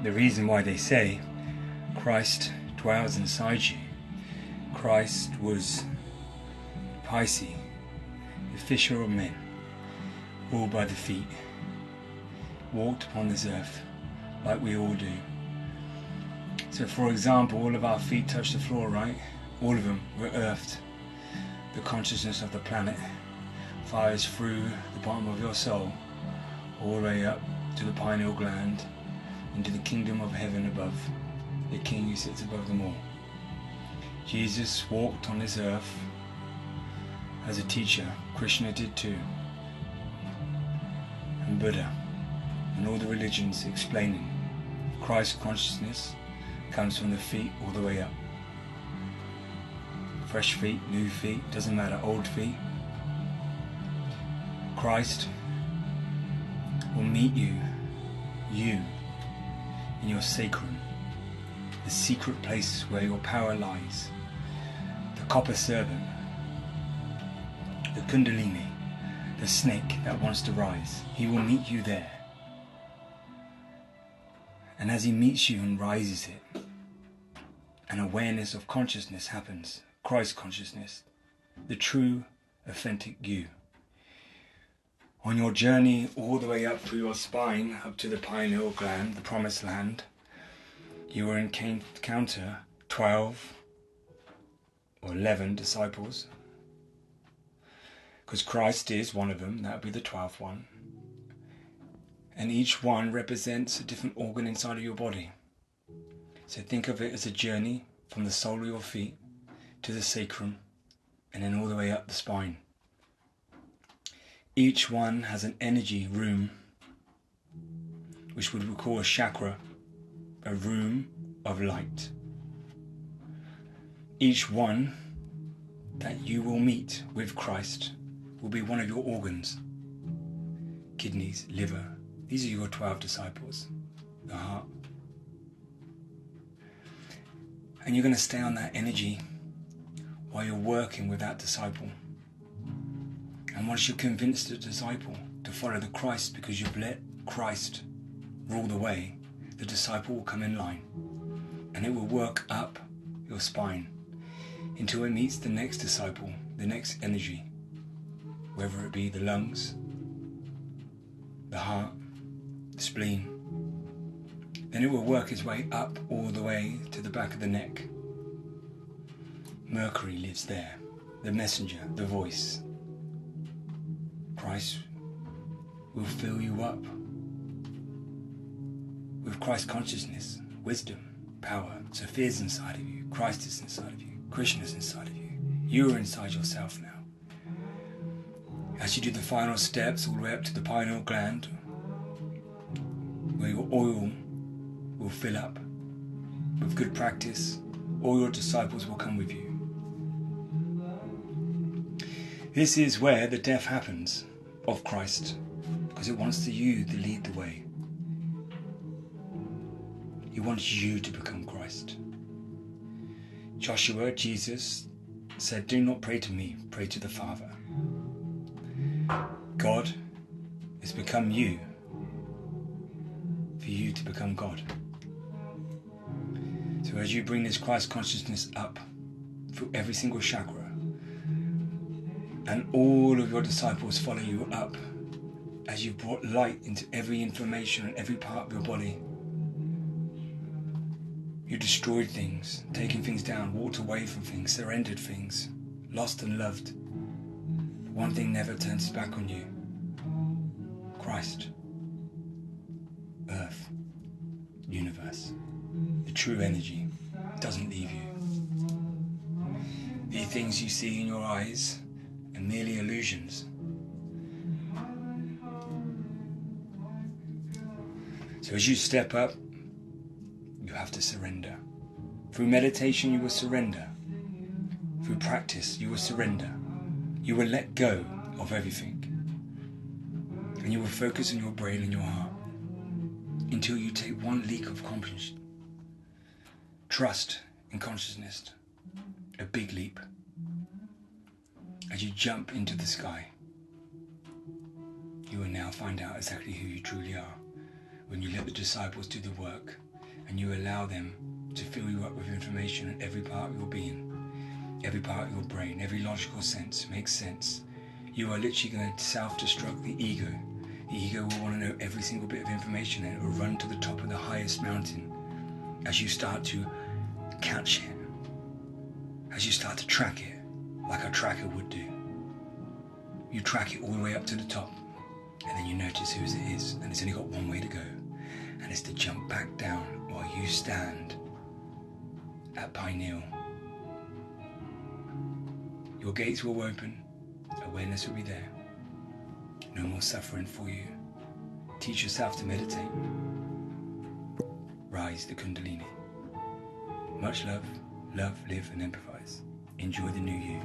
The reason why they say Christ dwells inside you. Christ was Pisces, the fisher of men, all by the feet, walked upon this earth like we all do. So for example, all of our feet touch the floor, right? All of them were earthed. The consciousness of the planet fires through the bottom of your soul, all the way up to the pineal gland, into the kingdom of heaven above, the King who sits above them all. Jesus walked on this earth as a teacher. Krishna did too, and Buddha, and all the religions explaining Christ consciousness comes from the feet all the way up. Fresh feet, new feet, doesn't matter, old feet. Christ will meet you in your sacrum, the secret place where your power lies, the copper serpent, the kundalini, the snake that wants to rise. He will meet you there. And as he meets you and rises it, an awareness of consciousness happens, Christ consciousness, the true, authentic you. On your journey all the way up through your spine, up to the pineal gland, the promised land, you will encounter 12 or 11 disciples, because Christ is one of them. That would be the 12th one. And each one represents a different organ inside of your body. So think of it as a journey from the sole of your feet to the sacrum, and then all the way up the spine. Each one has an energy room, which we would call a chakra, a room of light. Each one that you will meet with Christ will be one of your organs. Kidneys, liver, these are your 12 disciples, the heart. And you're going to stay on that energy while you're working with that disciple. And once you've convinced the disciple to follow the Christ, because you've let Christ rule the way, the disciple will come in line, and it will work up your spine until it meets the next disciple, the next energy, whether it be the lungs, the heart, the spleen. Then it will work its way up all the way to the back of the neck. Mercury lives there, the messenger, the voice. Christ will fill you up with Christ consciousness, wisdom, power. Sophia's inside of you, Christ is inside of you, Krishna is inside of you. You are inside yourself now. As you do the final steps all the way up to the pineal gland, where your oil will fill up, with good practice, all your disciples will come with you. This is where the death happens of Christ, because it wants you to lead the way. He wants you to become Christ. Joshua, Jesus, said, "Do not pray to me, pray to the Father." God has become you for you to become God. So as you bring this Christ consciousness up through every single chakra, and all of your disciples follow you up, as you brought light into every information and every part of your body, you destroyed things, taken things down, walked away from things, surrendered things, lost and loved. But one thing never turns back on you: Christ, earth, universe. The true energy doesn't leave you. The things you see in your eyes are merely illusions. So as you step up, you have to surrender. Through meditation, you will surrender. Through practice, you will surrender. You will let go of everything. And you will focus on your brain and your heart until you take one leap of consciousness. Trust in consciousness. A big leap. As you jump into the sky, you will now find out exactly who you truly are when you let the disciples do the work and you allow them to fill you up with information in every part of your being, every part of your brain, every logical sense makes sense. You are literally going to self-destruct the ego. The ego will want to know every single bit of information, and it will run to the top of the highest mountain as you start to catch it, as you start to track it like a tracker would do. You track it all the way up to the top, and then you notice whose it is, and it's only got one way to go, and it's to jump back down while you stand at pineal. Your gates will open, awareness will be there, no more suffering for you. Teach yourself to meditate. Rise the Kundalini. Much love, live and empathize. Enjoy the new you.